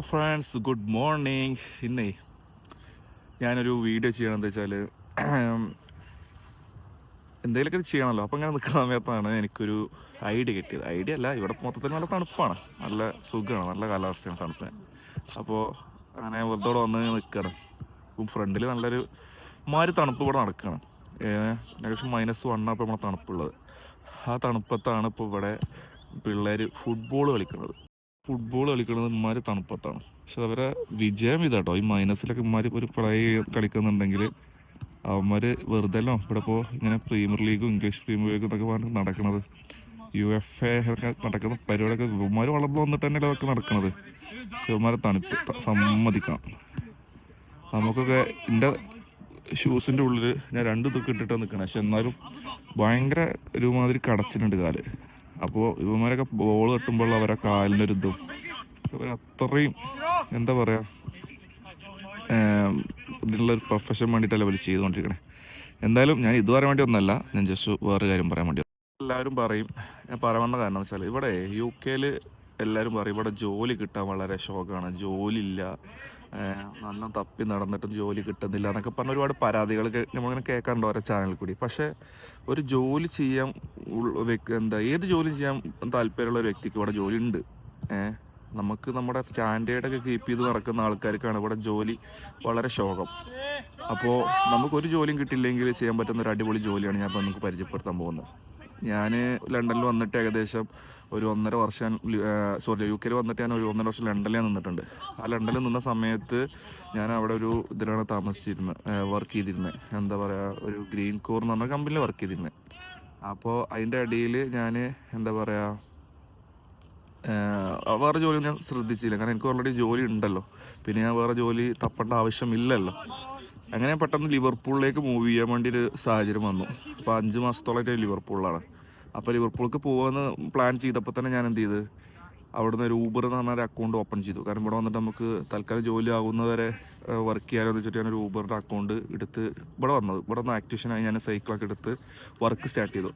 Friends, good morning. ഇന്നേ ഞാനൊരു video ചെയ്യണമെന്ന് വെച്ചാൽ എന്തെങ്കിലുമൊക്കെ ചെയ്യണമല്ലോ. അപ്പോൾ ഇങ്ങനെ നിൽക്കുന്ന സമയത്താണ് എനിക്കൊരു ഐഡിയ കിട്ടിയത്. ഐഡിയ അല്ല, ഇവിടെ മൊത്തത്തിൽ നല്ല തണുപ്പാണ്, നല്ല സുഖമാണ്, നല്ല കാലാവസ്ഥയാണ്, തണുപ്പിന്. അപ്പോൾ അങ്ങനെ വെറുതെ വന്ന് നിൽക്കുകയാണ്. ഇപ്പം ഫ്രണ്ടിൽ നല്ലൊരു മാതിരി തണുപ്പ് ഇവിടെ നടക്കുകയാണ്. ഏകദേശം -1 അപ്പോൾ നമ്മളെ തണുപ്പുള്ളത്. ആ തണുപ്പത്താണ് ഇപ്പോൾ ഇവിടെ പിള്ളേർ ഫുട്ബോൾ കളിക്കുന്നത് ഇമാര് തണുപ്പത്താണ്. പക്ഷെ അവരെ വിജയം ഇതാട്ടോ, ഈ മൈനസിലൊക്കെ ഇമാര് ഒരു പ്ലേ കളിക്കുന്നുണ്ടെങ്കിൽ അവന്മാര് വെറുതെ അല്ലോ ഇവിടെ ഇപ്പോൾ ഇങ്ങനെ പ്രീമിയർ ലീഗും ഇംഗ്ലീഷ് പ്രീമിയർ ലീഗും എന്നൊക്കെ പറഞ്ഞ് നടക്കുന്നത്. UEFA ഒക്കെ നടക്കുന്ന പരിപാടിയൊക്കെ ഇവന്മാർ വളർന്നു വന്നിട്ട് തന്നെ അതൊക്കെ നടക്കുന്നത്. പക്ഷെ ഇവന്മാരെ തണുപ്പ് സമ്മതിക്കണം. നമുക്കൊക്കെ എൻ്റെ ഷൂസിൻ്റെ ഉള്ളിൽ ഞാൻ 2 ഇതൊക്കെ ഇട്ടിട്ടാണ് നിൽക്കണം. പക്ഷെ എന്നാലും ഭയങ്കര ഒരുമാതിരി കടച്ചിട്ടുണ്ട് കാല്. അപ്പോൾ ഇവന്മാരൊക്കെ ബോൾ തട്ടുമ്പോൾ അവരെ കാലിൻ്റെ ഒരു ഇതും അത്രയും എന്താ പറയുക, ഇതിനുള്ളൊരു പ്രൊഫഷൻ വേണ്ടിയിട്ടല്ല അവർ ചെയ്തുകൊണ്ടിരിക്കണേ. എന്തായാലും ഞാൻ ഇത് പറയാൻ വേണ്ടി ഒന്നല്ല, ഞാൻ ജസ്റ്റ് വേറെ കാര്യം പറയാൻ വേണ്ടി. എല്ലാവരും പറയും, ഞാൻ പറയാൻ കാരണം വെച്ചാൽ ഇവിടെ UK എല്ലാവരും പറയും ഇവിടെ ജോലി കിട്ടാൻ വളരെ ശോകമാണ്, ജോലി ഇല്ല, നല്ല തപ്പി നടന്നിട്ടും ജോലി കിട്ടുന്നില്ല എന്നൊക്കെ പറഞ്ഞ ഒരുപാട് പരാതികളൊക്കെ നമ്മളിങ്ങനെ കേൾക്കാറുണ്ട് ഓരോ ചാനലിൽ കൂടി. പക്ഷേ ഒരു ജോലി ചെയ്യാൻ ഏത് ജോലി ചെയ്യാൻ താല്പര്യമുള്ള ഒരു വ്യക്തിക്ക് ഇവിടെ ജോലി ഉണ്ട്. നമുക്ക് നമ്മുടെ സ്റ്റാൻഡേർഡൊക്കെ കീപ്പ് ചെയ്ത് നടക്കുന്ന ആൾക്കാർക്കാണ് ഇവിടെ ജോലി വളരെ ശോകം. അപ്പോൾ നമുക്കൊരു ജോലിയും കിട്ടിയില്ലെങ്കിൽ ചെയ്യാൻ പറ്റുന്ന ഒരു അടിപൊളി ജോലിയാണ് ഞാൻ ഇപ്പോൾ നിങ്ങൾക്ക് പരിചയപ്പെടുത്താൻ പോകുന്നത്. ഞാൻ ലണ്ടനിൽ വന്നിട്ട് ഏകദേശം ഒരു 1.5 വർഷം, UK വന്നിട്ട് ഞാൻ ഒരു 1.5 വർഷം ലണ്ടനിൽ നിന്നിട്ടുണ്ട്. ആ ലണ്ടനിൽ നിന്ന സമയത്ത് ഞാൻ അവിടെ ഒരു ഇതിലാണ് വർക്ക് ചെയ്തിരുന്നത്. എന്താ പറയുക, ഒരു ഗ്രീൻ കോർ എന്ന് പറഞ്ഞ കമ്പനിയിൽ വർക്ക് ചെയ്തിരുന്നത്. അപ്പോൾ അതിൻ്റെ ഇടയിൽ ഞാൻ എന്താ പറയുക, വേറെ ജോലി ഞാൻ ശ്രദ്ധിച്ചില്ല, കാരണം എനിക്ക് ഓൾറെഡി ജോലി ഉണ്ടല്ലോ, പിന്നെ ഞാൻ വേറെ ജോലി തപ്പേണ്ട ആവശ്യമില്ലല്ലോ. അങ്ങനെ പെട്ടെന്ന് ലിവർപൂളിലേക്ക് മൂവ് ചെയ്യാൻ വേണ്ടി ഒരു സാഹചര്യം വന്നു. അപ്പോൾ 5 മാസത്തോളമായിട്ട് ലിവർപൂളിലാണ്. അപ്പോൾ ലിവർപൂൾക്ക് പോകാമെന്ന് പ്ലാൻ ചെയ്തപ്പോൾ തന്നെ ഞാൻ എന്ത് ചെയ്ത്, അവിടുന്ന് ഒരു ഊബർ എന്ന് പറഞ്ഞൊരു അക്കൗണ്ട് ഓപ്പൺ ചെയ്തു. കാരണം ഇവിടെ വന്നിട്ട് നമുക്ക് തൽക്കാലം ജോലി ആകുന്നവരെ വർക്ക് ചെയ്യാമെന്ന് വെച്ചിട്ട് ഞാനൊരു ഊബറിൻ്റെ അക്കൗണ്ട് എടുത്ത് ഇവിടെ വന്ന് ആക്ടിവേഷനായി ഞാൻ സൈക്കിളൊക്കെ എടുത്ത് വർക്ക് സ്റ്റാർട്ട് ചെയ്തു.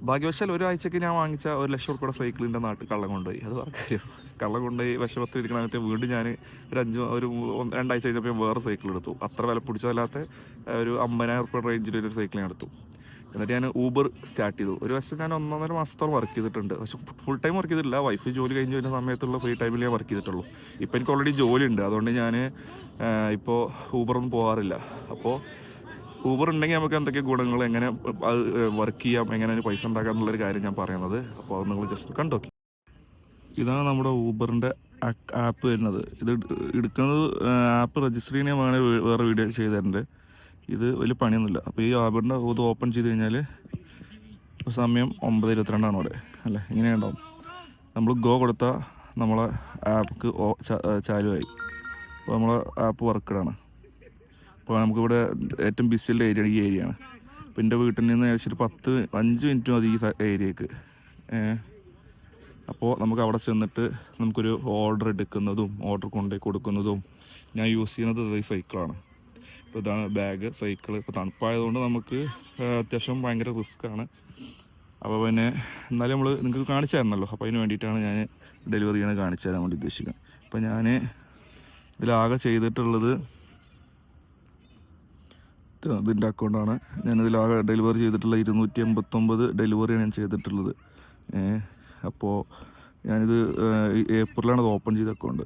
ഭാഗ്യവശാൽ ഒരാഴ്ചക്ക് ഞാൻ വാങ്ങിച്ച 1 ലക്ഷം രൂപയുടെ സൈക്കിളിൻ്റെ നാട്ടിൽ കള്ളം കൊണ്ടുപോയി. അത് കാര്യം, കള്ളം കൊണ്ടുപോയി വിഷമത്തിൽ ഇരിക്കണത്തെ വീണ്ടും ഞാൻ ഒരു 2 ആഴ്ച കഴിഞ്ഞപ്പോൾ വേറെ സൈക്കിൾ എടുത്തു. അത്ര വില പിടിച്ചതല്ലാത്ത ഒരു 50,000 രൂപ റേഞ്ചിലൊരു സൈക്കിൾ ഞാൻ എടുത്തു. എന്നിട്ട് ഞാൻ ഊബർ സ്റ്റാർട്ട് ചെയ്തു. ഒരു വർഷം ഞാൻ 1.5 മാസത്തോളം വർക്ക് ചെയ്തിട്ടുണ്ട്. പക്ഷെ ഫുൾ ടൈം വർക്ക് ചെയ്തിട്ടില്ല, വൈഫ് ജോലി കഴിഞ്ഞ് വരുന്ന സമയത്തുള്ള ഫ്രീ ടൈമിൽ ഞാൻ വർക്ക് ചെയ്തിട്ടുള്ളൂ. ഇപ്പോൾ എനിക്ക് ഓൾറെഡി ജോലി ഉണ്ട്, അതുകൊണ്ട് ഞാൻ ഇപ്പോൾ ഊബറൊന്നും പോകാറില്ല. അപ്പോൾ ഊബർ ഉണ്ടെങ്കിൽ നമുക്ക് എന്തൊക്കെ ഗുണങ്ങൾ, എങ്ങനെ അത് വർക്ക് ചെയ്യാം, എങ്ങനെ പൈസ ഉണ്ടാക്കാം എന്നുള്ളൊരു കാര്യം ഞാൻ പറയുന്നത്. അപ്പോൾ അത് നിങ്ങൾ ജസ്റ്റ് കണ്ടോക്കി. ഇതാണ് നമ്മുടെ ഊബറിൻ്റെ ആപ്പ് വരുന്നത്. ഇത് എടുക്കുന്നത് ആപ്പ് രജിസ്റ്റർ ചെയ്യാൻ വേറെ വീഡിയോ ചെയ്ത് തരുന്നുണ്ട്. ഇത് വലിയ പണിയൊന്നുമില്ല. അപ്പോൾ ഈ ആപ്പിൻ്റെ ഇത് ഓപ്പൺ ചെയ്ത് കഴിഞ്ഞാൽ സമയം 9:22 അവിടെ അല്ലേ, ഇങ്ങനെ ഉണ്ടാവും. നമ്മൾ ഗോ കൊടുത്താൽ നമ്മളെ ആപ്പ് ചാലുമായി. അപ്പോൾ നമ്മളെ ആപ്പ് വർക്കഡാണ്. അപ്പോൾ നമുക്കിവിടെ ഏറ്റവും ബിസിയുള്ള ഏരിയ ഈ ഏരിയയാണ്. അപ്പോൾ എൻ്റെ വീട്ടിൽ നിന്ന് ഏകദേശം ഒരു 5 മിനിറ്റ് മതി ഈ ഏരിയക്ക്. അപ്പോൾ നമുക്ക് അവിടെ ചെന്നിട്ട് നമുക്കൊരു ഓർഡർ എടുക്കുന്നതും ഓർഡർ കൊണ്ടുപോയി കൊടുക്കുന്നതും. ഞാൻ യൂസ് ചെയ്യുന്നത് ഈ സൈക്കിളാണ്. ഇപ്പോൾ ഇതാണ് ബാഗ്, സൈക്കിൾ. ഇപ്പോൾ തണുപ്പായതുകൊണ്ട് നമുക്ക് അത്യാവശ്യം ഭയങ്കര റിസ്ക്കാണ്. അപ്പോൾ പിന്നെ എന്നാലും നിങ്ങൾക്ക് കാണിച്ചു തരണമല്ലോ, അപ്പോൾ അതിന് വേണ്ടിയിട്ടാണ് ഞാൻ ഡെലിവറി ചെയ്യണത് കാണിച്ചു തരാൻ വേണ്ടി ഉദ്ദേശിക്കുന്നത്. അപ്പോൾ ഞാൻ ഇതിലാകെ ചെയ്തിട്ടുള്ളത് ഇതിൻ്റെ അക്കൗണ്ടാണ്. ഞാനിതിലാകെ ഡെലിവറി ചെയ്തിട്ടുള്ള 289 ഡെലിവറിയാണ് ഞാൻ ചെയ്തിട്ടുള്ളത്. അപ്പോൾ ഞാനിത് ഏപ്രിലാണ് അത് ഓപ്പൺ ചെയ്ത അക്കൗണ്ട്.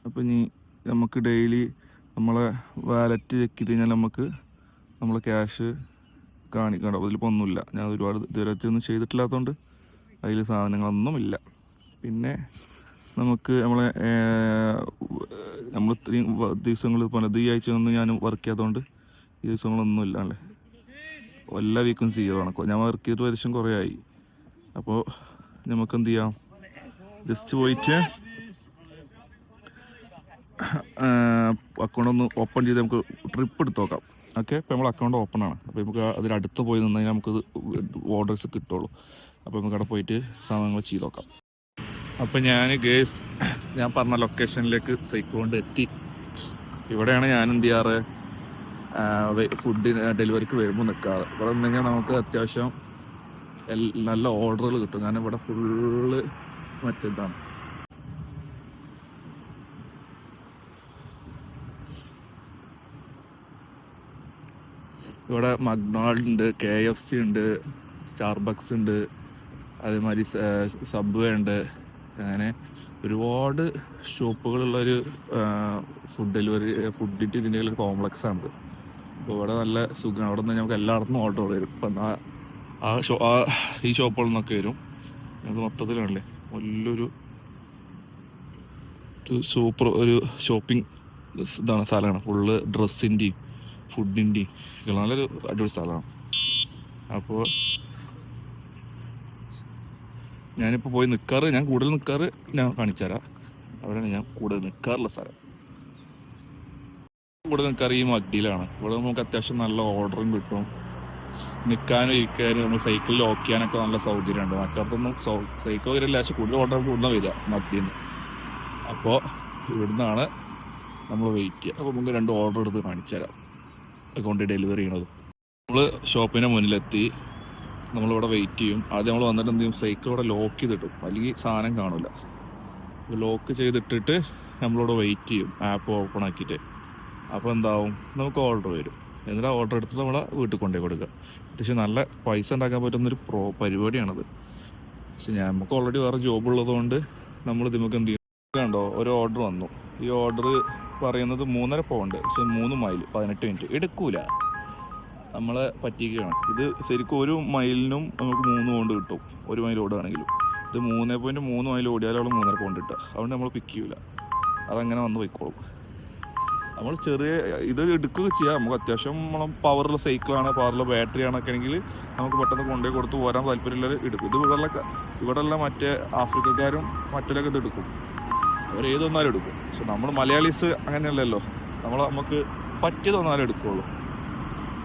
അപ്പോൾ ഇനി നമുക്ക് ഡെയിലി നമ്മളെ വാലറ്റ് ചെക്ക് ചെയ്ത് കഴിഞ്ഞാൽ നമുക്ക് നമ്മളെ ക്യാഷ് കാണിക്കണം. അതിലിപ്പോൾ ഒന്നുമില്ല, ഞാൻ ഒരുപാട് ഇതുവരെ ഒന്നും ചെയ്തിട്ടില്ലാത്തതുകൊണ്ട് അതിൽ സാധനങ്ങളൊന്നുമില്ല. പിന്നെ നമുക്ക് നമ്മൾ ഇത്രയും ദിവസങ്ങൾ പറഞ്ഞത് ഈ ആഴ്ച ഒന്നും ഞാൻ വർക്ക് ചെയ്യാത്തതുകൊണ്ട് ഈ ദിവസങ്ങളൊന്നുമില്ല അല്ലേ, എല്ലാ വീക്കും 0 ആണ്. ഞാൻ വർക്ക് ചെയ്തിട്ട് ഏകദേശം കുറേ ആയി. അപ്പോൾ നമുക്ക് എന്ത് ചെയ്യാം, ജസ്റ്റ് പോയിട്ട് അക്കൗണ്ട് ഒന്ന് ഓപ്പൺ ചെയ്ത് നമുക്ക് ട്രിപ്പ് എടുത്ത് നോക്കാം. ഓക്കെ, ഇപ്പോൾ നമ്മൾ അക്കൗണ്ട് ഓപ്പൺ ആണ്. അപ്പോൾ നമുക്ക് അതിനടുത്ത് പോയി നിന്ന് കഴിഞ്ഞാൽ നമുക്കത് ഓർഡേഴ്സ് കിട്ടുള്ളൂ. അപ്പോൾ നമുക്ക് അവിടെ പോയിട്ട് സാധനങ്ങൾ ചെയ്ത് നോക്കാം. അപ്പോൾ ഞാൻ പറഞ്ഞ ലൊക്കേഷനിലേക്ക് സൈക്കിൾ കൊണ്ട് എത്തി. ഇവിടെയാണ് ഞാൻ എന്ത് ചെയ്യാറ്, ഫുഡ് ഡെലിവറിക്ക് വരുമ്പോൾ നിൽക്കാറ്. ഇവിടെ നിന്ന് കഴിഞ്ഞാൽ നമുക്ക് അത്യാവശ്യം നല്ല ഓർഡറുകൾ കിട്ടും. കാരണം ഇവിടെ ഫുള്ള് മറ്റേതാണ്. ഇവിടെ മക്ഡൊണാൾഡ് ഉണ്ട്, KFC ഉണ്ട്, സ്റ്റാർബക്സ് ഉണ്ട്, അതേമാതിരി സബ്വേ ഉണ്ട്. അങ്ങനെ ഒരുപാട് ഷോപ്പുകളുള്ളൊരു ഫുഡിൻ്റെ ഇതിൻ്റെ ഒരു കോംപ്ലക്സ് ആണ്. അപ്പോൾ ഇവിടെ നല്ല സുഖമാണ്. അവിടെ നിന്ന് നമുക്ക് എല്ലായിടത്തും ഓർഡർ വരും. ഇപ്പം ഈ ഷോപ്പുകളിൽ നിന്നൊക്കെ വരും. നമുക്ക് മൊത്തത്തിലാണല്ലേ വലിയൊരു സൂപ്പർ ഒരു ഷോപ്പിംഗ് ഇതാണ് സ്ഥലമാണ്. ഫുള്ള് ഡ്രസ്സിൻ്റെയും ഫുഡിൻ്റെയും നല്ലൊരു അടിപൊളി സ്ഥലമാണ്. അപ്പോൾ ഞാനിപ്പോൾ പോയി നിൽക്കാറ്, ഞാൻ കൂടുതൽ നിൽക്കാറ് ഞാൻ കാണിച്ചു തരാം. അവിടെയാണ് ഞാൻ കൂടുതൽ നിൽക്കാറുള്ള സ്ഥലം. കൂടുതൽ നിൽക്കാറ് ഈ മഗ്ഡിയിലാണ്. ഇവിടെ നമുക്ക് അത്യാവശ്യം നല്ല ഓർഡറും കിട്ടും. നിൽക്കാനും ഇരിക്കാനും നമ്മൾ സൈക്കിളിൽ ലോക്ക് ചെയ്യാനൊക്കെ നല്ല സൗകര്യമുണ്ട്. മറ്റൊന്നും സൈക്കിൾ വരില്ല, പക്ഷെ കൂടുതൽ ഓർഡർ കൂടുന്ന വരിക മഗ്ഡിയിൽ നിന്ന്. അപ്പോൾ ഇവിടുന്നാണ് നമ്മൾ വെയിറ്റ് ചെയ്യുക. അപ്പോൾ നമുക്ക് 2 ഓർഡർ എടുത്ത് കാണിച്ചു തരാം. കൊണ്ട് ഡെലിവറി ചെയ്യണത് നമ്മൾ ഷോപ്പിൻ്റെ മുന്നിലെത്തി നമ്മളിവിടെ വെയിറ്റ് ചെയ്യും. ആദ്യം നമ്മൾ വന്നിട്ട് എന്ത് ചെയ്യും, സൈക്കിൾ ഇവിടെ ലോക്ക് ചെയ്തിട്ടും, അല്ലെങ്കിൽ സാധനം കാണില്ല. ലോക്ക് ചെയ്തിട്ടിട്ട് നമ്മളിവിടെ വെയിറ്റ് ചെയ്യും, ആപ്പ് ഓപ്പൺ ആക്കിയിട്ട്. അപ്പോൾ എന്താവും, നമുക്ക് ഓർഡർ വരും. എന്നിട്ട് ആ ഓർഡർ എടുത്ത് നമ്മളെ വീട്ടിൽ കൊണ്ടുപോയി കൊടുക്കുക. അത്യാവശ്യം നല്ല പൈസ ഉണ്ടാക്കാൻ പറ്റുന്നൊരു പരിപാടിയാണത്. പക്ഷെ നമുക്ക് ഓൾറെഡി വേറെ ജോബ് ഉള്ളതുകൊണ്ട് നമ്മൾ നമുക്ക് എന്ത് ചെയ്യും. കണ്ടോ, ഒരു ഓർഡർ വന്നു. ഈ ഓർഡർ പറയുന്നത് 3.5 പൗണ്ട്, പക്ഷെ 3 മൈൽ 18 മിനിറ്റ് എടുക്കൂല. നമ്മളെ പറ്റിക്കുകയാണ്. ഇത് ശരിക്കും 1 മൈലിനും നമുക്ക് 3 പൗണ്ട് കിട്ടും. 1 മൈൽ ഓടുകയാണെങ്കിലും. ഇത് 3.3 മൈൽ ഓടിയാലാണ് 3.5 പൗണ്ട് കിട്ടുക. അതുകൊണ്ട് നമ്മൾ പിക്ക് ചെയ്യൂല, അതങ്ങനെ വന്ന് പോയിക്കോളും. നമ്മൾ ചെറിയ ഇത് എടുക്കുക ചെയ്യാം. നമുക്ക് അത്യാവശ്യം നമ്മൾ പവറുള്ള സൈക്കിളാണ്, പവറുള്ള ബാറ്ററി ആണൊക്കെ ആണെങ്കിൽ നമുക്ക് പെട്ടെന്ന് കൊണ്ടുപോയി കൊടുത്ത് പോരാൻ താല്പര്യമുള്ളവർ എടുക്കും. ഇത് ഇവിടെയുള്ള മറ്റേ ആഫ്രിക്കക്കാരും മറ്റൊക്കെ ഇത് എടുക്കും. അവർ ഏതൊന്നാലും എടുക്കും. പക്ഷെ നമ്മൾ മലയാളീസ് അങ്ങനെയല്ലല്ലോ, നമുക്ക് പറ്റിയതൊന്നാലും എടുക്കുകയുള്ളൂ.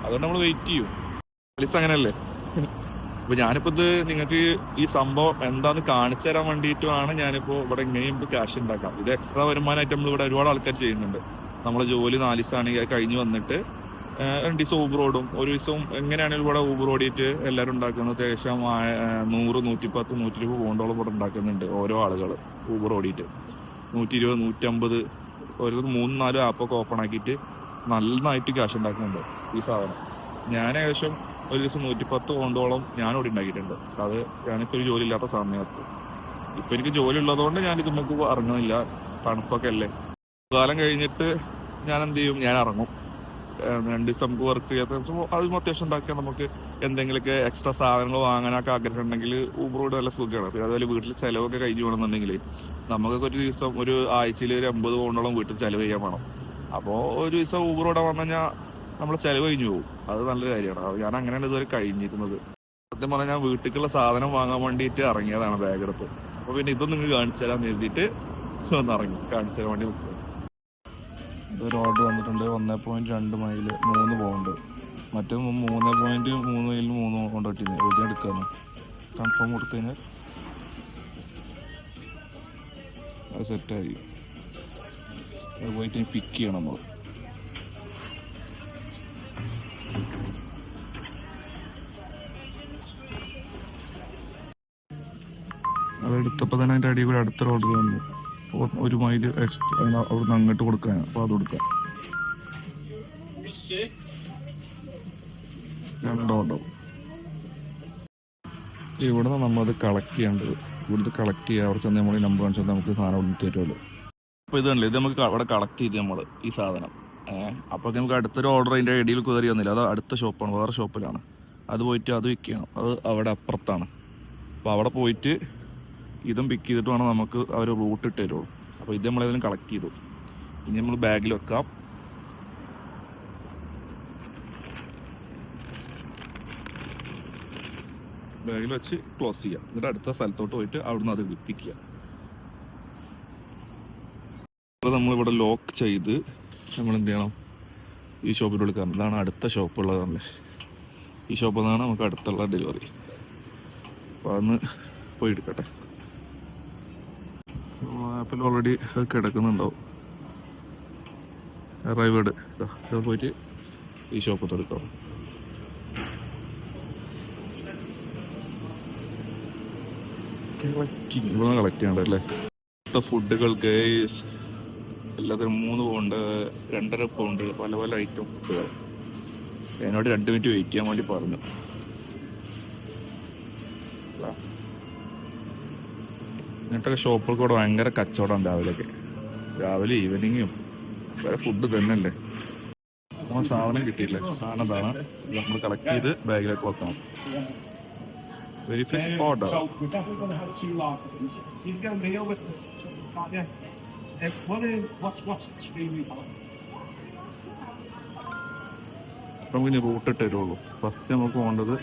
അതുകൊണ്ട് നമ്മൾ വെയിറ്റ് ചെയ്യും. മലയാളീസ് അങ്ങനെയല്ലേ. അപ്പോൾ ഞാനിപ്പോൾ ഇത് നിങ്ങൾക്ക് ഈ സംഭവം എന്താണെന്ന് കാണിച്ചു തരാൻ വേണ്ടിയിട്ടുമാണ് ഞാനിപ്പോൾ ഇവിടെ ഇങ്ങനെയും ക്യാഷ് ഉണ്ടാക്കാം. ഇത് എക്സ്ട്രാ വരുമാനമായിട്ട് നമ്മളിവിടെ ഒരുപാട് ആൾക്കാർ ചെയ്യുന്നുണ്ട്. നമ്മളെ ജോലി 4 ദിവസമാണെങ്കിൽ അത് കഴിഞ്ഞ് വന്നിട്ട് 2 ദിവസം ഊബർ ഓടും. ഒരു ദിവസം എങ്ങനെയാണെങ്കിലും ഇവിടെ ഊബർ ഓടിയിട്ട് എല്ലാവരും ഉണ്ടാക്കുന്നത് ഏകദേശം 100, 110, 120 പൗണ്ടോളം ഇവിടെ ഉണ്ടാക്കുന്നുണ്ട് ഓരോ ആളുകൾ ഊബർ ഓടിയിട്ട്. 120, 150 ഒരു 3-4 ആപ്പൊക്കെ ഓപ്പൺ ആക്കിയിട്ട് നന്നായിട്ട് ക്യാഷ് ഉണ്ടാക്കുന്നുണ്ട് ഈ സാധനം. ഞാൻ ഏകദേശം ഒരു ദിവസം 110 പൗണ്ടോളം ഞാനിവിടെ ഉണ്ടാക്കിയിട്ടുണ്ട്. അത് ഞാനിപ്പോൾ ഒരു ജോലി ഇല്ലാത്ത സമയത്ത്. ഇപ്പം എനിക്ക് ജോലി ഉള്ളതുകൊണ്ട് ഞാനിത് നമുക്ക് ഇറങ്ങുന്നില്ല, തണുപ്പൊക്കെ അല്ലേ. കാലം കഴിഞ്ഞിട്ട് ഞാൻ എന്ത് ചെയ്യും, ഞാൻ ഇറങ്ങും. 2 ദിവസം നമുക്ക് വർക്ക് ചെയ്യാത്ത അത് അത്യാവശ്യം ഉണ്ടാക്കിയാൽ നമുക്ക് എന്തെങ്കിലുമൊക്കെ എക്സ്ട്രാ സാധനങ്ങൾ വാങ്ങാനൊക്കെ ആഗ്രഹം ഉണ്ടെങ്കിൽ ഊബറോട് നല്ല സുഖമാണ്. പിന്നെ അതുപോലെ വീട്ടിൽ ചിലവൊക്കെ കഴിഞ്ഞ് പോകണമെന്നുണ്ടെങ്കിൽ നമുക്കൊക്കെ ഒരു ദിവസം ഒരു ആഴ്ചയിൽ 80 പൗണ്ടോളം വീട്ടിൽ ചിലവ് ചെയ്യാൻ വേണം. അപ്പോൾ ഒരു ദിവസം ഊബറോടെ വന്നു കഴിഞ്ഞാൽ നമ്മളെ ചിലവ് കഴിഞ്ഞു പോകും. അത് നല്ലൊരു കാര്യമാണ്. അത് ഞാൻ അങ്ങനെയാണ് ഇതുവരെ കഴിഞ്ഞിരുന്നത്. സത്യം പറഞ്ഞാൽ ഞാൻ വീട്ടിലേക്കുള്ള സാധനം വാങ്ങാൻ വേണ്ടിയിട്ട് ഇറങ്ങിയതാണ് ബാഗെടുത്ത്. അപ്പോൾ പിന്നെ ഇതൊന്നും നിങ്ങൾക്ക് കാണിച്ചു തരാൻ എഴുതിയിട്ട് ഒന്ന് ഇറങ്ങി കാണിച്ചു തരാൻ വേണ്ടി നിൽക്കുക. ഇതൊരു ഓർഡർ വന്നിട്ടുണ്ട്. 1.2 മൈൽ 3 പൗണ്ട്. മറ്റേ 3.3 മൈലിന് 3 പൗണ്ട് കിട്ടിയത്. ഇത് എടുക്കാന്ന് കൺഫേം കൊടുത്തു കഴിഞ്ഞാൽ അത് സെറ്റായി. അത് പോയിട്ട് പിക്ക് ചെയ്യണം നമ്മൾ. അതെടുത്തപ്പോൾ തന്നെ അതിൻ്റെ അടിയിൽ കൂടെ അടുത്തൊരു ഓർഡർ വന്നു. 1 മൈൽ എക്സ്ട്രാ അവിടുന്ന് അങ്ങോട്ട് കൊടുക്കാൻ. അപ്പോൾ അത് കൊടുക്കാം. 2 ഓർഡർ. ഇവിടെ നിന്ന് നമ്മളത് കളക്ട് ചെയ്യേണ്ടത്. ഇവിടുത്തെ കളക്ട് ചെയ്യുക. അവിടെ ചെന്ന് നമ്മൾ ഈ നമ്പർ കാണിച്ചാൽ നമുക്ക് സാധനം ഇവിടെ തരുമല്ലോ. അപ്പോൾ ഇതല്ലേ, ഇത് നമുക്ക് അവിടെ കളക്ട് ചെയ്ത് നമ്മൾ ഈ സാധനം. അപ്പോൾ നമുക്ക് അടുത്തൊരു ഓർഡർ അതിൻ്റെ ഇടയിൽ കയറി വന്നില്ല. അത് അടുത്ത ഷോപ്പാണ്, വേറെ ഷോപ്പിലാണ്. അത് പോയിട്ട് അത് പിക്ക് ചെയ്യണം. അത് അവിടെ അപ്പുറത്താണ്. അപ്പോൾ അവിടെ പോയിട്ട് ഇതും പിക്ക് ചെയ്തിട്ട് വേണം നമുക്ക് അവർ റൂട്ട് ഇട്ട് തരുള്ളൂ. അപ്പോൾ ഇത് നമ്മളേതെങ്കിലും കളക്ട് ചെയ്തു. ഇനി നമ്മൾ ബാഗിൽ വെക്കാം. ബാഗിൽ വെച്ച് ക്ലോസ് ചെയ്യാം. എന്നിട്ട് അടുത്ത സ്ഥലത്തോട്ട് പോയിട്ട് അവിടുന്ന് അത് പിക്ക് ചെയ്യാം. അപ്പോൾ നമ്മളിവിടെ ലോക്ക് ചെയ്ത് നമ്മൾ എന്ത് ചെയ്യണം, ഈ ഷോപ്പിൽ കയറണം. ഇതാണ് അടുത്ത ഷോപ്പുള്ളതല്ലേ. ഈ ഷോപ്പിൽ നിന്നാണ് നമുക്ക് അടുത്തുള്ള ഡെലിവറി. അപ്പോൾ അതൊന്ന് പോയി എടുക്കട്ടെ. ആപ്പിൽ ഓൾറെഡി അത് കിടക്കുന്നുണ്ടാവും. അറൈവേഡ് ഇത് പോയിട്ട് ഈ ഷോപ്പത്ത് എടുക്കാം. ഇവിടെ കളക്ട് ചെയ്യണ്ടല്ലേ ഫുഡുകൾ ഗേസ് എല്ലാത്തിനും 3 പൗണ്ട് 2.5 പൗണ്ട് പല പല ഐറ്റം ഫുഡുകൾ. എന്നോട് 2 മിനിറ്റ് വെയിറ്റ് ചെയ്യാൻ വേണ്ടി പറഞ്ഞു. എന്നിട്ടൊക്കെ ഷോപ്പിൽ കൂടെ ഭയങ്കര കച്ചവടം രാവിലെ ഈവനിങ്ങും വേറെ ഫുഡ് തന്നെയല്ലേ. നമ്മൾ സാധനം കിട്ടിയില്ലേ, സാധനം എന്താണ് നമ്മൾ കളക്ട് ചെയ്ത് ബാഗിലേക്ക് വെക്കണം. Verify order. നമുക്ക് ഇനി റൂട്ട് ഇട്ട് തരുള്ളൂ. ഫസ്റ്റ് നമുക്ക് പോകേണ്ടത്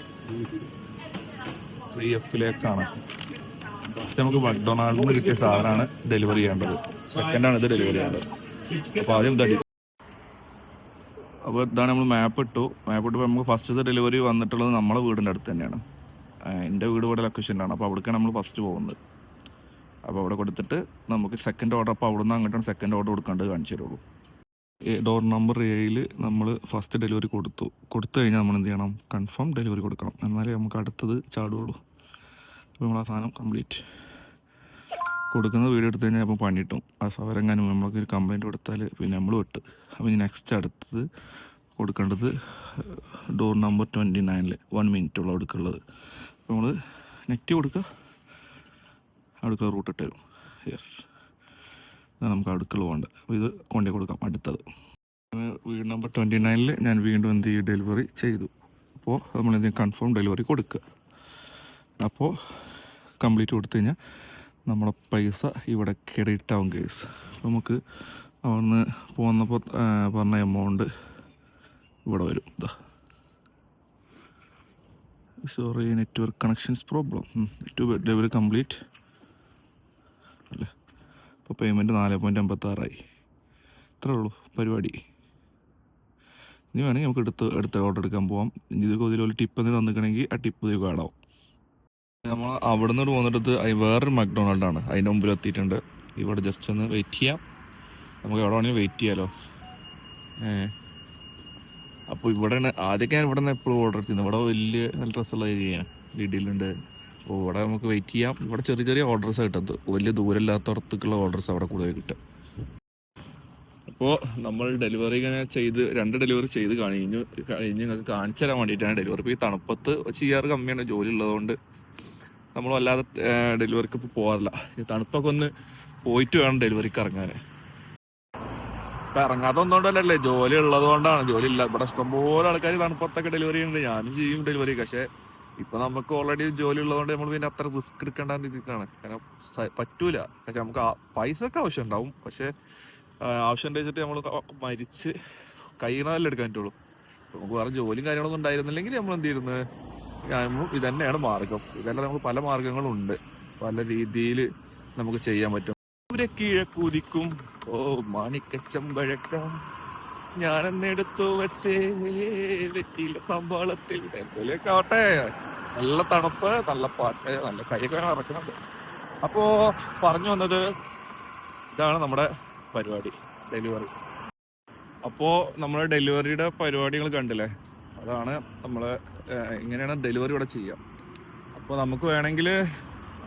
3Fലേക്കാണ്. ഫസ്റ്റ് നമുക്ക് മക്ഡൊണാൾഡിൽ നിന്ന് കിട്ടിയ സാധനമാണ് ഡെലിവറി ചെയ്യേണ്ടത്. സെക്കൻഡാണ് ഇത് ഡെലിവറി ചെയ്യേണ്ടത്. അപ്പോൾ ആദ്യം ഇതടി. അപ്പോൾ ഇതാണ് നമ്മൾ മാപ്പ് ഇട്ടപ്പോൾ നമുക്ക് ഫസ്റ്റത്തെ ഡെലിവറി വന്നിട്ടുള്ളത് നമ്മളെ വീടിൻ്റെ അടുത്ത് തന്നെയാണ്. എൻ്റെ വീട് ഇവിടെ ലൊക്കേഷനിലാണ്. അപ്പോൾ അവിടേക്കാണ് നമ്മൾ ഫസ്റ്റ് പോകുന്നത്. അപ്പോൾ അവിടെ കൊടുത്തിട്ട് നമുക്ക് സെക്കൻഡ് ഓർഡർ, അപ്പോൾ അവിടെ നിന്ന് അങ്ങോട്ടാണ് സെക്കൻഡ് ഓർഡർ കൊടുക്കേണ്ടത് കാണിച്ചു തരുള്ളൂ. ഡോർ നമ്പർ 7 നമ്മൾ ഫസ്റ്റ് ഡെലിവറി കൊടുത്തു കഴിഞ്ഞാൽ നമ്മൾ എന്ത് ചെയ്യണം, കൺഫേം ഡെലിവറി കൊടുക്കണം. എന്നാലേ നമുക്ക് അടുത്തത് ചാടുകയുള്ളൂ. അപ്പോൾ നമ്മൾ ആ സാധനം കംപ്ലീറ്റ് കൊടുക്കുന്ന വീഡിയോ എടുത്ത് കഴിഞ്ഞാൽ അപ്പോൾ പണി കിട്ടും. ആ സവരെങ്ങാനും നമ്മൾക്കൊരു കംപ്ലയിൻറ്റ് കൊടുത്താൽ പിന്നെ നമ്മൾ വിട്ട്. അപ്പോൾ ഇനി നെക്സ്റ്റ് അടുത്തത് കൊടുക്കേണ്ടത് ഡോർ നമ്പർ 29 1 മിനിറ്റുള്ള അടുക്കുള്ളത്. അപ്പോൾ നമ്മൾ നെറ്റ് കൊടുക്കുക, അടുക്കള റൂട്ട് ഇട്ട് തരും. യെസ്, അതാണ് നമുക്ക് അടുക്കള പോകേണ്ടത്. അപ്പോൾ ഇത് കൊണ്ടേ കൊടുക്കാം. അടുത്തത് വീട് നമ്പർ 29 ഞാൻ വീണ്ടും എന്ത് ചെയ്യും, ഡെലിവറി ചെയ്തു. അപ്പോൾ നമ്മൾ എന്ത് ചെയ്യും, കൺഫേം ഡെലിവറി കൊടുക്കുക. അപ്പോൾ കംപ്ലീറ്റ് കൊടുത്തു കഴിഞ്ഞാൽ നമ്മളെ പൈസ ഇവിടെ ക്രെഡിറ്റ് ആവും കേസ്. അപ്പോൾ നമുക്ക് അവിടുന്ന് പോന്നപ്പോൾ പറഞ്ഞ എമൗണ്ട് ഇവിടെ വരും. ഇതാ, sorry network connections problem, delivery complete അല്ലേ. അപ്പോൾ പേയ്മെൻറ്റ് 4.56 ഇത്രേ ഉള്ളൂ പരിപാടി. ഇനി വേണമെങ്കിൽ നമുക്ക് അടുത്ത ഓർഡർ എടുക്കാൻ പോവാം. ഇത് ഇതിലൊരു ടിപ്പ് എന്തെങ്കിലും തന്നിക്കണമെങ്കിൽ ആ ടിപ്പ് ഇത് കാടാവും. നമ്മൾ അവിടെ നിന്ന് പോന്നിട്ട് വേറൊരു മക്ഡൊണാൾഡാണ്, അതിൻ്റെ മുമ്പിൽ എത്തിയിട്ടുണ്ട്. ഇവിടെ ജസ്റ്റ് ഒന്ന് വെയിറ്റ് ചെയ്യാം. നമുക്ക് എവിടെ വേണമെങ്കിലും വെയിറ്റ് ചെയ്യാമല്ലോ. അപ്പോൾ ഇവിടെയാണ് ആദ്യമൊക്കെ ഞാൻ ഇവിടെ നിന്ന് എപ്പോഴും ഓർഡർ ചെയ്യുന്നത്. ഇവിടെ വലിയ നല്ല ഡ്രസ്സുള്ള ഏരിയയാണ്, ഡീഡിയിലുണ്ട്. അപ്പോൾ ഇവിടെ നമുക്ക് വെയിറ്റ് ചെയ്യാം. ഇവിടെ ചെറിയ ചെറിയ ഓർഡേഴ്സ് കിട്ടുന്നത്, വലിയ ദൂരമില്ലാത്തടത്തേക്കുള്ള ഓർഡേഴ്സ് അവിടെ കൂടുതൽ കിട്ടും. അപ്പോൾ നമ്മൾ ഡെലിവറി ഇങ്ങനെ ചെയ്ത് 2 ഡെലിവറി ചെയ്ത് കഴിഞ്ഞ് നിങ്ങൾക്ക് കാണിച്ചു തരാൻ വേണ്ടിയിട്ടാണ് ഡെലിവറി. ഇപ്പോൾ ഈ തണുപ്പത്ത് ചെയ്യാറ് കമ്മിയാണ്, ജോലി ഉള്ളതുകൊണ്ട് നമ്മൾ വല്ലാതെ ഡെലിവറിക്ക് ഇപ്പോൾ പോകാറില്ല. ഈ തണുപ്പൊക്കെ ഒന്ന് പോയിട്ട് വേണം ഡെലിവറിക്ക് ഇറങ്ങാൻ. ഇപ്പം ഇറങ്ങാത്ത ഒന്നുകൊണ്ടല്ലേ, ജോലി ഉള്ളത് കൊണ്ടാണ്. ജോലി ഇല്ല, ഇവിടെ ഇഷ്ടംപോലെ ആൾക്കാർ തണുപ്പത്തൊക്കെ ഡെലിവറി ചെയ്യുന്നുണ്ട്. ഞാനും ചെയ്യും ഡെലിവറി. പക്ഷേ ഇപ്പം നമുക്ക് ഓൾറെഡി ജോലി ഉള്ളതുകൊണ്ട് നമ്മൾ പിന്നെ അത്ര റിസ്ക് എടുക്കേണ്ടെന്ന് രീതിക്കാണ്. കാരണം പറ്റൂല. പക്ഷെ നമുക്ക് പൈസ ഒക്കെ ആവശ്യം ഉണ്ടാവും. പക്ഷേ ആവശ്യം ഉണ്ടെച്ചിട്ട് നമ്മൾ മരിച്ച് കഴിയണതല്ലേ എടുക്കാൻ പറ്റുള്ളൂ. നമുക്ക് വേറെ ജോലിയും കാര്യങ്ങളൊന്നും ഉണ്ടായിരുന്നില്ലെങ്കിൽ നമ്മൾ എന്ത് ചെയ്യുന്നത്, ഇതന്നെയാണ് മാർഗം. ഇതല്ല, നമുക്ക് പല മാർഗങ്ങളുണ്ട്, പല രീതിയിൽ നമുക്ക് ചെയ്യാൻ പറ്റും. കിഴക്കുതിക്കും ഓ മാണിക്കച്ചമ്പഴക്കം ഞാനെന്നെടുത്തു വെച്ചേ വെറ്റിയിലെ സമ്പാളത്തിൽ എന്തെങ്കിലുമൊക്കെ ആവട്ടെ. നല്ല തണുപ്പ്, നല്ല പാട്ട്, നല്ല കൈയൊക്കെ ഇറക്കുന്നുണ്ട്. അപ്പോൾ പറഞ്ഞു വന്നത് ഇതാണ് നമ്മുടെ പരിപാടി, ഡെലിവറി. അപ്പോൾ നമ്മുടെ ഡെലിവറിയുടെ പരിപാടികൾ കണ്ടില്ലേ, അതാണ് നമ്മൾ ഇങ്ങനെയാണ് ഡെലിവറി ഇവിടെ ചെയ്യുക. അപ്പോൾ നമുക്ക് വേണമെങ്കിൽ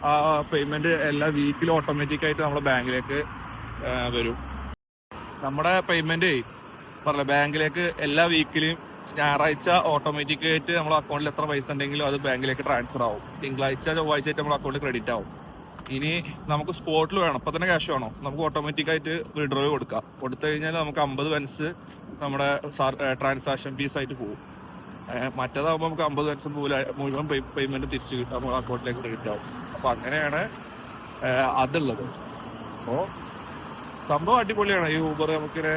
ആ പേയ്മെൻറ്റ് എല്ലാ വീക്കിലും ഓട്ടോമാറ്റിക്കായിട്ട് നമ്മളെ ബാങ്കിലേക്ക് വരും. നമ്മുടെ പേയ്മെൻറ്റ് പറഞ്ഞ ബാങ്കിലേക്ക് എല്ലാ വീക്കിലും ഞായറാഴ്ച ഓട്ടോമാറ്റിക്കായിട്ട് നമ്മുടെ അക്കൗണ്ടിൽ എത്ര പൈസ ഉണ്ടെങ്കിലും അത് ബാങ്കിലേക്ക് ട്രാൻസ്ഫർ ആവും. തിങ്കളാഴ്ച ചൊവ്വാഴ്ച ആയിട്ട് നമ്മുടെ അക്കൗണ്ടിൽ ക്രെഡിറ്റ് ആവും. ഇനി നമുക്ക് സ്പോട്ടിൽ വേണം, ഇപ്പം തന്നെ ക്യാഷ് വേണോ, നമുക്ക് ഓട്ടോമാറ്റിക്കായിട്ട് വിഡ്രോ കൊടുക്കാം. കൊടുത്തു കഴിഞ്ഞാൽ നമുക്ക് 50 പെൻസ് നമ്മുടെ ട്രാൻസാക്ഷൻ ഫീസായിട്ട് പോകും. മറ്റേതാകുമ്പോൾ നമുക്ക് 50 പെൻസ് മുഴുവൻ പേയ്മെൻറ്റ് തിരിച്ച് കിട്ടും, നമ്മുടെ അക്കൗണ്ടിലേക്ക് ക്രെഡിറ്റ് ആവും. അപ്പോൾ അങ്ങനെയാണ് അതുള്ളത്. അപ്പോൾ സംഭവം അടിപൊളിയാണ്. ഈ ഊബർ നമുക്കിങ്ങനെ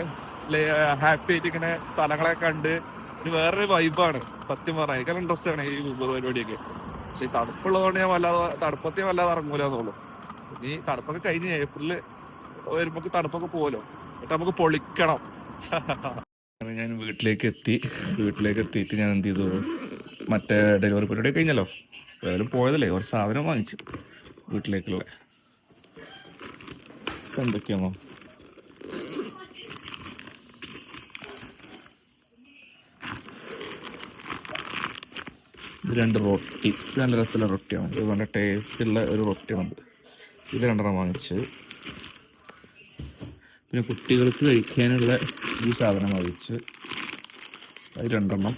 ഹാപ്പി ആയിട്ട് ഇങ്ങനെ സ്ഥലങ്ങളൊക്കെ കണ്ട് ഒരു വേറൊരു വൈബാണ്. സത്യം പറഞ്ഞാൽ എനിക്കെല്ലാം ഇൻട്രസ്റ്റ് ആണ് ഈ ഊബർ പരിപാടിയൊക്കെ. പക്ഷെ ഈ തണുപ്പുള്ളതുകൊണ്ട് ഞാൻ തണുപ്പത്തെ വല്ലാതെ ഇറങ്ങൂലെന്നുള്ളൂ. ഇനി തണുപ്പൊക്കെ കഴിഞ്ഞ് ഏപ്രിൽ വരുമ്പോൾ തണുപ്പൊക്കെ പോകലോ, എന്നിട്ട് നമുക്ക് പൊളിക്കണം. ഞാൻ വീട്ടിലേക്ക് എത്തിയിട്ട് ഞാൻ എന്ത് ചെയ്തു, മറ്റേ ഡെലിവറി പരിപാടി കഴിഞ്ഞല്ലോ, ഏതായാലും പോയതല്ലേ, ഒരു സാധനം വാങ്ങിച്ചു വീട്ടിലേക്കുള്ള. എന്തൊക്കെയാണോ ഇത് 2 റൊട്ടി, ഇത് നല്ല രസമുള്ള റൊട്ടിയാണ്, ഇത് നല്ല ടേസ്റ്റുള്ള ഒരു റൊട്ടിയാണത്. ഇത് 2 വാങ്ങിച്ച്. പിന്നെ കുട്ടികൾക്ക് കഴിക്കാനുള്ള ഈ സാധനം വാങ്ങിച്ച്, അത് 2.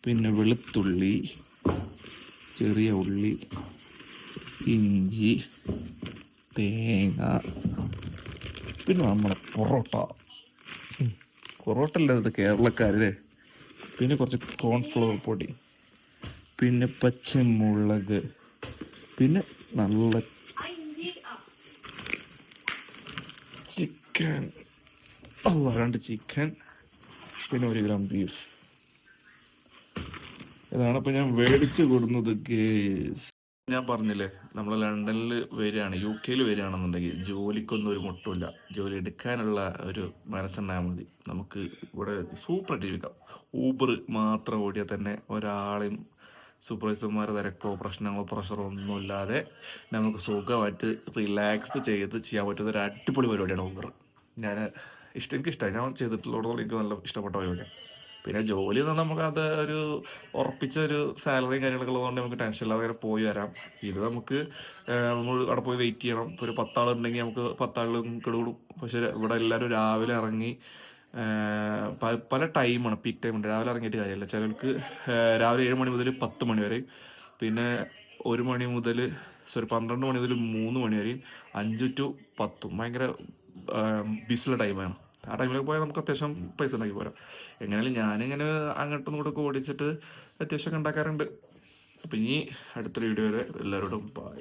പിന്നെ വെളുത്തുള്ളി, ചെറിയ ഉള്ളി, ഇഞ്ചി, തേങ്ങ, പിന്നെ നമ്മളെ പൊറോട്ട അല്ലാതെ കേരളക്കാരല്ലേ. പിന്നെ കുറച്ച് കോൺഫ്ലവർ പൊടി, പിന്നെ പച്ചമുളക്, പിന്നെ നല്ല ചിക്കൻ, 2 ചിക്കൻ, പിന്നെ 1 ഗ്രാം ബീഫ്. ഇതാണ് ഇപ്പം ഞാൻ മേടിച്ച് കൊടുക്കുന്നത് ഗേസ്. ഞാൻ പറഞ്ഞില്ലേ, നമ്മൾ ലണ്ടനിൽ വരികയാണ്, UK വരികയാണെന്നുണ്ടെങ്കിൽ ജോലിക്കൊന്നും ഒരു മുട്ടുമില്ല. ജോലി എടുക്കാനുള്ള ഒരു മനസ്സുണ്ടായാൽ മതി, നമുക്ക് ഇവിടെ സൂപ്പറായിട്ട് ജീവിക്കാം. ഊബർ മാത്രം ഓടിയാൽ തന്നെ ഒരാളെയും സൂപ്പർവൈസർമാരെ തിരക്കോ പ്രശ്നങ്ങളോ പ്രഷറോ ഒന്നുമില്ലാതെ നമുക്ക് സുഖമായിട്ട് റിലാക്സ് ചെയ്ത് ചെയ്യാൻ പറ്റുന്ന ഒരു അടിപൊളി പരിപാടിയാണ് ഊബർ. എനിക്ക് ഇഷ്ടമായി, ഞാൻ ചെയ്തിട്ടുള്ളതോളം എനിക്ക് നല്ല ഇഷ്ടപ്പെട്ട പരിപാടിയാണ്. പിന്നെ ജോലി എന്ന് പറഞ്ഞാൽ നമുക്കത് ഒരു ഉറപ്പിച്ച ഒരു സാലറിയും കാര്യങ്ങളൊക്കെ ഉള്ളതുകൊണ്ട് നമുക്ക് ടെൻഷൻ ഇല്ലാതെ അങ്ങനെ പോയി വരാം. ഇത് നമുക്ക് നമ്മൾ അവിടെ പോയി വെയിറ്റ് ചെയ്യണം. ഇപ്പോൾ ഒരു 10 ആളുണ്ടെങ്കിൽ നമുക്ക് 10 ആളും കിടകൂടും. പക്ഷേ ഇവിടെ എല്ലാവരും രാവിലെ ഇറങ്ങി പല ടൈമാണ്, പീക്ക് ടൈമുണ്ട്. രാവിലെ ഇറങ്ങിയിട്ട് കാര്യമില്ല. ചിലർക്ക് രാവിലെ 7 മണി മുതൽ 10 മണി വരെ, പിന്നെ 1 മണി മുതൽ 12 മണി മുതൽ 3 മണി വരെയും, 5 to 10 ഭയങ്കര ബിസിയുള്ള ടൈമാണ്. ആ ടൈമിലൊക്കെ പോയാൽ നമുക്ക് അത്യാവശ്യം പൈസ ഉണ്ടാക്കി പോരാം. എങ്ങനെയാലും ഞാനിങ്ങനെ അങ്ങോട്ടും ഇങ്ങോട്ടൊക്കെ ഓടിച്ചിട്ട് അത്യാവശ്യമൊക്കെ ഉണ്ടാക്കാറുണ്ട്. അപ്പം ഇനി അടുത്തൊരു വീഡിയോ വരെ എല്ലാവരോടും ബൈ.